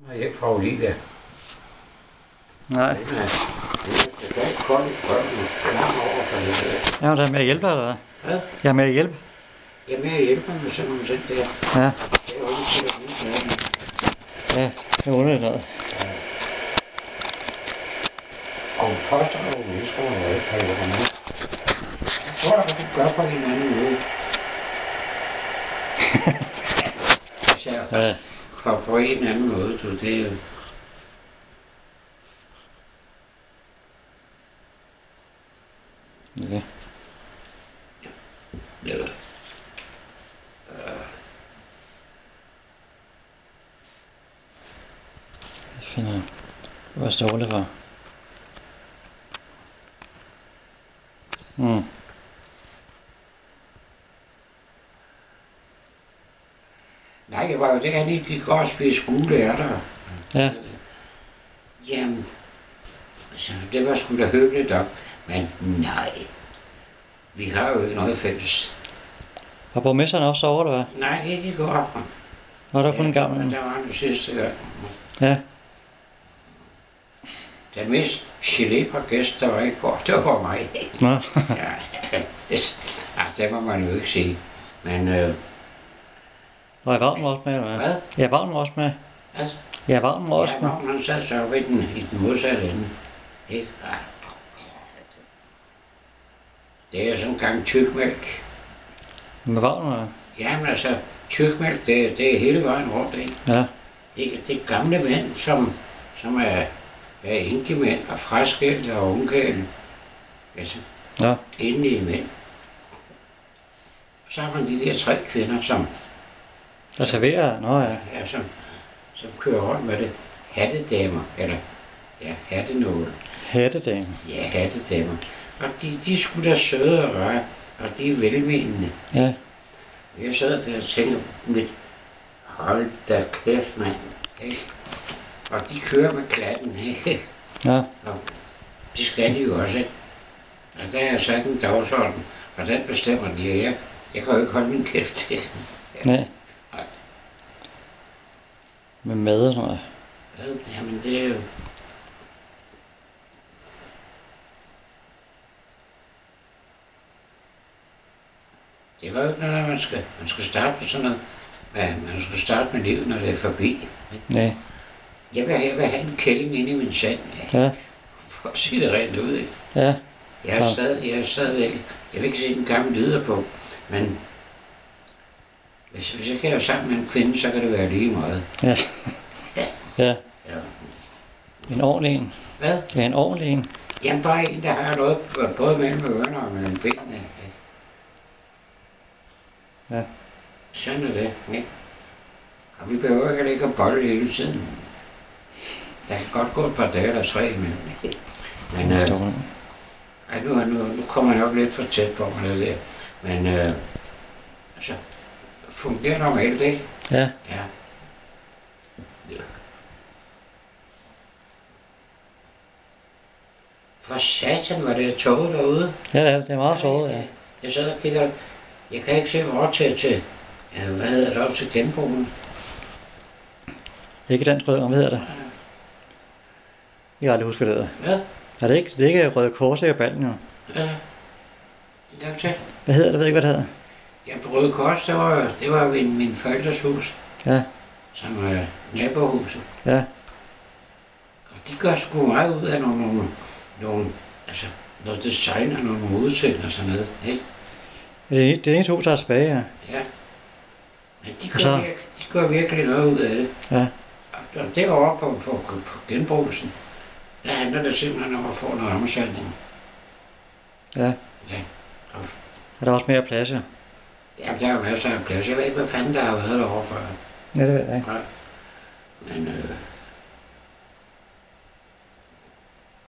Jeg er ikke fra Olivia. Nej. Det er ikke koldt i strømmen. Langt over for det. Ja, der er med at hjælpe dig, eller hvad? Hvad? Jeg er med at hjælpe. Jeg er med at hjælpe med sådan nogle ting der. Ja. Det er jo ikke til at vise noget. Ja, det er underligt noget. Og poster og mennesker må jo ikke have det med. Jeg tror, at vi gør på en anden måde. Ja. På en anden måde, du. Det er jo... Ja. Ja. Jeg finder... Hvad står det for? Nej, jeg var jo derinde, de gik og spise gule ærter. Ja. Jamen, altså, det var sgu da hyggeligt op. Men nej, vi har jo ikke noget fælles. Har borgmesteren også sovet, eller hvad? Nej, ikke i går. Nå, der er kun en gammel en. Der var den sidste gang. Ja. Den mest gelé på gæst, der var ikke på, det var mig. Nå. Det må man jo ikke sige. Men Og er Vagn også med, eller hvad? hvad? Ja, Vagn også med. Altså, Ja, Vagn også ja, med. han sad så ved i den modsatte ende. Ikke? Ja. Det er sådan en gang tykmælk. Med Vagn, eller hvad? Jamen altså, tykmælk, det er hele vejen rundt, ikke? Ja. Det er gamle mænd, som er enkemænd og fraskilte og ungkæle. Altså, Ja. enlige mænd. Så har man de der 3 kvinder, som Der serverer, nå ja. som kører rundt med det. Hattedamer, eller ja, hattenåle. Hattedame. Ja, hattedamer. Og de er sgu da søde og røre, og de er velmenende. Ja. Jeg sidder der og tænker lidt, hold da kæft, mand. Ikke? Og de kører med klatten, ikke? Ja. Og det skal de jo også, ikke? Og der er sat en dagsorden, og den bestemmer de, og jeg kan jo ikke holde min kæft til. Nej. Nej. Med mad og sådan noget. Jamen det er jo... Det var jo ikke noget, man skal starte på sådan noget. Ja, man skal starte med livet, når det er forbi. Ikke? Nej. Jeg vil have en kælling inde i min sand, ikke? Ja. For at sige det rent ud. Ikke? Ja. Jeg er stadigvæk, jeg vil ikke se den gamle lyder på, men hvis jeg kan jo sammen med en kvinde, så kan det være lige meget. Ja. Ja. Ja. Ja. En ordentlig en. Hvad? Ja, en ordentlig en. Jamen bare en, der har noget både mellem ørerne og mellem benene. Ikke? Ja. Sådan er det, ikke? Og vi behøver heller ikke at bolle hele tiden. Der kan godt gå et par dage eller 3 imellem. Men nu kommer jeg nok lidt for tæt på mig det der. Men altså, fungerer normalt, ikke? Ja. Ja. For satan var det toget derude. Ja, det er meget sovet, ja. Jeg sad og kigger. Jeg kan ikke se over til hvad hedder det, op til genbrugen. Ikke dansk rød, hvad hedder det? Jeg har aldrig husket det. Hvad? Er det ikke Røde Kors og Ballen, jo? Ja. Det kan jeg tage. Hvad hedder det? Ved ikke, hvad det hedder? Ja, på Røde Kors, det var min forældres hus. Ja. Som nabohuset. Ja. Og de gør sgu meget ud af nogle altså, noget design og nogle modtænd og sådan noget, ikke? Det er eneste hus, der er tilbage, ja. Ja. Men de Så? gør virkelig noget ud af det. Ja. Og derovre på genbrugelsen, der handler det simpelthen om at få noget omsætning. Ja. Ja. Og, Er der også mere plads, ja? jamen, der er jo masser af plads. Jeg ved ikke, hvad fanden der har været derovre før. Ja, det ved jeg ikke. Nej. Men